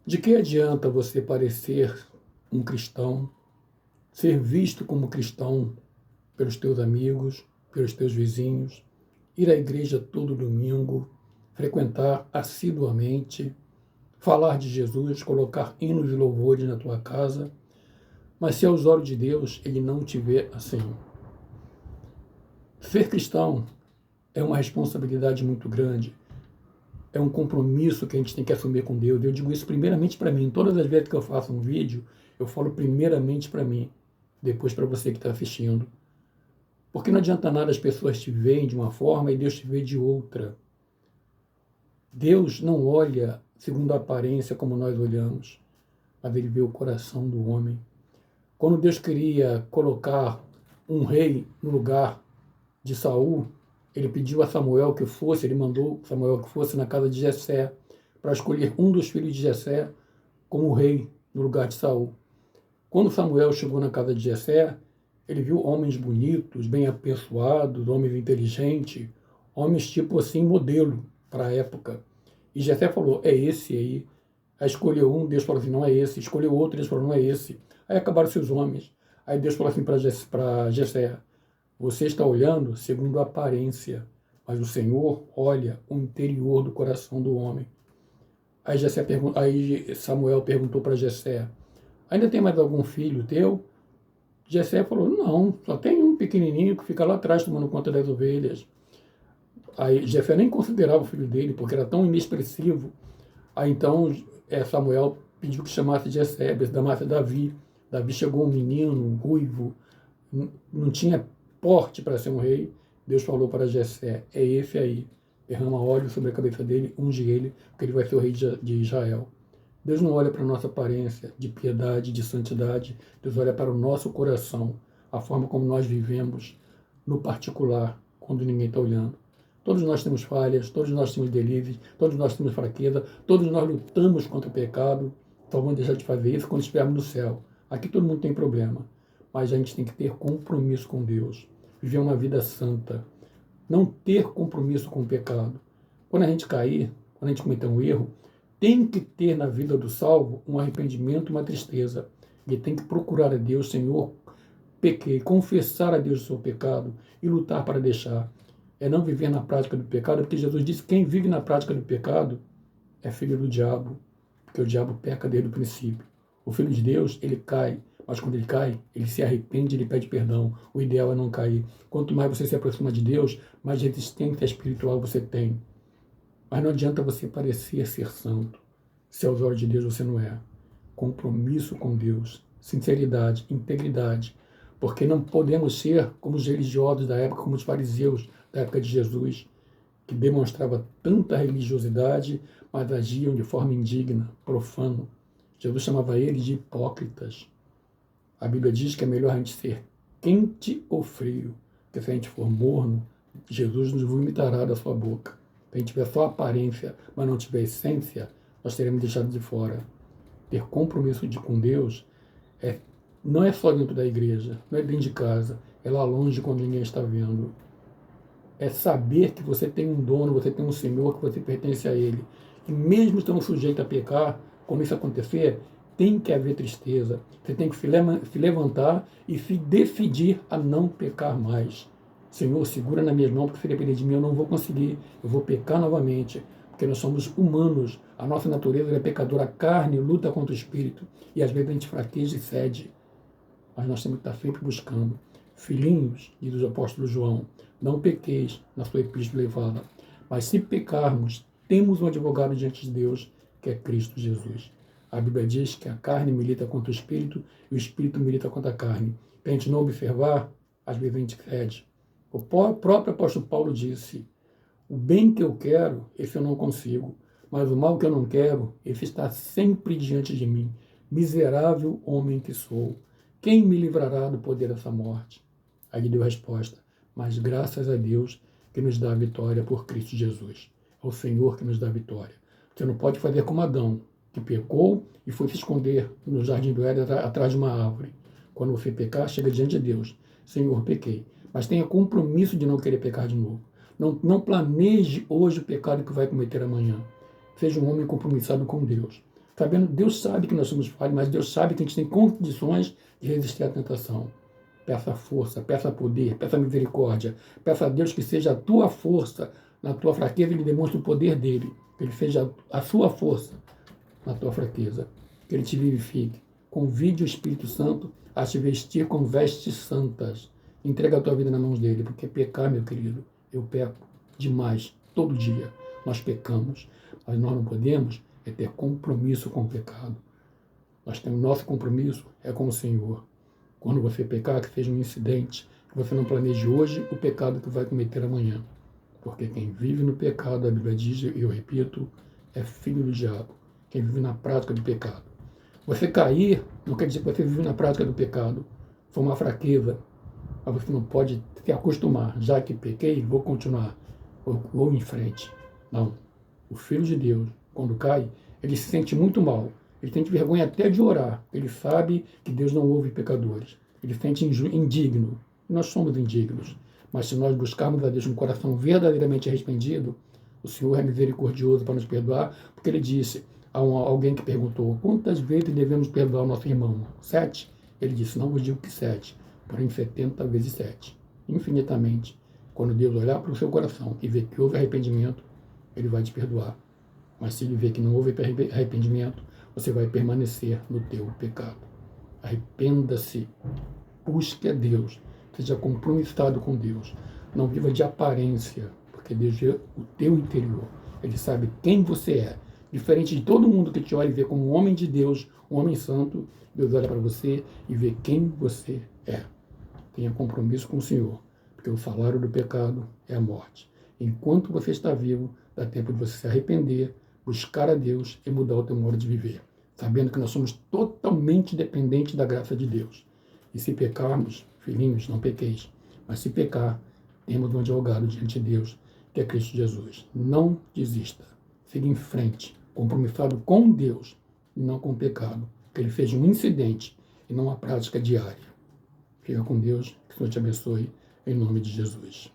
De que adianta você parecer um cristão, ser visto como cristão pelos teus amigos, pelos teus vizinhos, ir à igreja todo domingo, frequentar assiduamente, falar de Jesus, colocar hinos e louvores na tua casa, mas se aos olhos de Deus ele não te vê assim? Ser cristão é uma responsabilidade muito grande, é um compromisso que a gente tem que assumir com Deus. Eu digo isso primeiramente para mim. Todas as vezes que eu faço um vídeo, eu falo primeiramente para mim, depois para você que está assistindo. Porque não adianta nada as pessoas te verem de uma forma e Deus te vê de outra. Deus não olha segundo a aparência como nós olhamos, mas ele vê o coração do homem. Quando Deus queria colocar um rei no lugar de Saul, ele pediu a Samuel que fosse, ele mandou Samuel que fosse na casa de Jessé, para escolher um dos filhos de Jessé como rei no lugar de Saul. Quando Samuel chegou na casa de Jessé, ele viu homens bonitos, bem apessoados, homens inteligentes, homens tipo assim, modelo para a época. E Jessé falou, é esse aí. Aí escolheu um, Deus falou assim, não é esse. Escolheu outro, Deus falou, não é esse. Aí acabaram-se os homens. Aí Deus falou assim para Jessé, você está olhando segundo a aparência, mas o Senhor olha o interior do coração do homem. Aí Samuel perguntou para Jessé, ainda tem mais algum filho teu? Jessé falou, não, só tem um pequenininho que fica lá atrás tomando conta das ovelhas. Aí Jessé nem considerava o filho dele, porque era tão inexpressivo. Aí então Samuel pediu que chamasse Jessé, chamasse Davi. Davi chegou um menino, ruivo, não tinha porte para ser um rei. Deus falou para Jessé, é esse aí, derrama óleo sobre a cabeça dele, unge ele, porque ele vai ser o rei de Israel. Deus não olha para a nossa aparência de piedade, de santidade. Deus olha para o nosso coração, a forma como nós vivemos no particular, quando ninguém está olhando. Todos nós temos falhas, todos nós temos delírios, todos nós temos fraqueza, todos nós lutamos contra o pecado. Então vamos deixar de fazer isso quando estivermos no céu. Aqui todo mundo tem problema, mas a gente tem que ter compromisso com Deus, viver uma vida santa, não ter compromisso com o pecado. Quando a gente cair, quando a gente cometer um erro, tem que ter na vida do salvo um arrependimento, uma tristeza. Ele tem que procurar a Deus, Senhor, pequei, confessar a Deus o seu pecado e lutar para deixar. É não viver na prática do pecado, porque Jesus disse que quem vive na prática do pecado é filho do diabo, porque o diabo peca desde o princípio. O filho de Deus, ele cai, mas quando ele cai, ele se arrepende, ele pede perdão. O ideal é não cair. Quanto mais você se aproxima de Deus, mais resistência espiritual você tem. Mas não adianta você parecer ser santo, se aos olhos de Deus você não é. Compromisso com Deus, sinceridade, integridade, porque não podemos ser como os religiosos da época, como os fariseus da época de Jesus, que demonstrava tanta religiosidade, mas agiam de forma indigna, profano. Jesus chamava eles de hipócritas. A Bíblia diz que é melhor a gente ser quente ou frio, porque se a gente for morno, Jesus nos vomitará da sua boca. Se a gente tiver só aparência, mas não tiver essência, nós teremos deixado de fora. Ter compromisso com Deus não é só dentro da igreja, não é dentro de casa, é lá longe quando ninguém está vendo. É saber que você tem um dono, você tem um Senhor, que você pertence a Ele. E mesmo estando sujeito a pecar, quando isso acontecer, tem que haver tristeza. Você tem que se levantar e se decidir a não pecar mais. Senhor, segura nas minhas mãos, porque se depender de mim eu não vou conseguir. Eu vou pecar novamente, porque nós somos humanos. A nossa natureza é pecadora. A carne luta contra o espírito. E às vezes a gente fraqueja e cede. Mas nós temos que estar sempre buscando. Filhinhos, diz o apóstolo João, não pequeis na sua epístola elevada. Mas se pecarmos, temos um advogado diante de Deus, que é Cristo Jesus. A Bíblia diz que a carne milita contra o espírito e o espírito milita contra a carne. Para a gente não observar, às vezes a gente cede. O próprio apóstolo Paulo disse, o bem que eu quero, esse eu não consigo, mas o mal que eu não quero, esse está sempre diante de mim. Miserável homem que sou, quem me livrará do poder dessa morte? Aí ele deu a resposta, mas graças a Deus que nos dá a vitória por Cristo Jesus. É o Senhor que nos dá a vitória. Você não pode fazer como Adão, que pecou e foi se esconder no jardim do Éden atrás de uma árvore. Quando você pecar, chega diante de Deus. Senhor, pequei. Mas tenha compromisso de não querer pecar de novo. Não planeje hoje o pecado que vai cometer amanhã. Seja um homem compromissado com Deus. Sabendo, Deus sabe que nós somos falhos, mas Deus sabe que a gente tem condições de resistir à tentação. Peça força, peça poder, peça misericórdia. Peça a Deus que seja a tua força na tua fraqueza, Ele demonstre o poder dele. Que Ele seja a sua força na tua fraqueza. Que Ele te vivifique. Convide o Espírito Santo a te vestir com vestes santas. Entrega a tua vida nas mãos dele, porque pecar, meu querido, eu peco demais, todo dia. Nós pecamos, mas nós não podemos ter compromisso com o pecado. Nós temos nosso compromisso é com o Senhor. Quando você pecar, que seja um incidente, que você não planeje hoje o pecado que vai cometer amanhã. Porque quem vive no pecado, a Bíblia diz, e eu repito, é filho do diabo. Quem vive na prática do pecado. Você cair não quer dizer que você vive na prática do pecado. Foi uma fraqueza. Mas você não pode se acostumar. Já que pequei, vou continuar. Vou em frente. Não. O Filho de Deus, quando cai, ele se sente muito mal. Ele sente vergonha até de orar. Ele sabe que Deus não ouve pecadores. Ele se sente indigno. Nós somos indignos. Mas se nós buscarmos a Deus com um coração verdadeiramente arrependido, o Senhor é misericordioso para nos perdoar, porque Ele disse a alguém que perguntou, quantas vezes devemos perdoar o nosso irmão? 7? Ele disse, não vos digo que 7, porém 70 vezes 7. Infinitamente. Quando Deus olhar para o seu coração e ver que houve arrependimento, Ele vai te perdoar. Mas se Ele ver que não houve arrependimento, você vai permanecer no teu pecado. Arrependa-se. Busque a Deus. Seja compromissado com Deus. Não viva de aparência, porque Deus vê o teu interior. Ele sabe quem você é. Diferente de todo mundo que te olha e vê como um homem de Deus, um homem santo, Deus olha para você e vê quem você é. Tenha compromisso com o Senhor, porque o salário do pecado é a morte. Enquanto você está vivo, dá tempo de você se arrepender, buscar a Deus e mudar o teu modo de viver, sabendo que nós somos totalmente dependentes da graça de Deus. E se pecarmos, filhinhos, não pequeis, mas se pecar, temos um advogado diante de Deus, que é Cristo Jesus. Não desista, siga em frente, compromissado com Deus e não com o pecado, que ele seja um incidente e não uma prática diária. Fica com Deus, que o Senhor te abençoe, em nome de Jesus.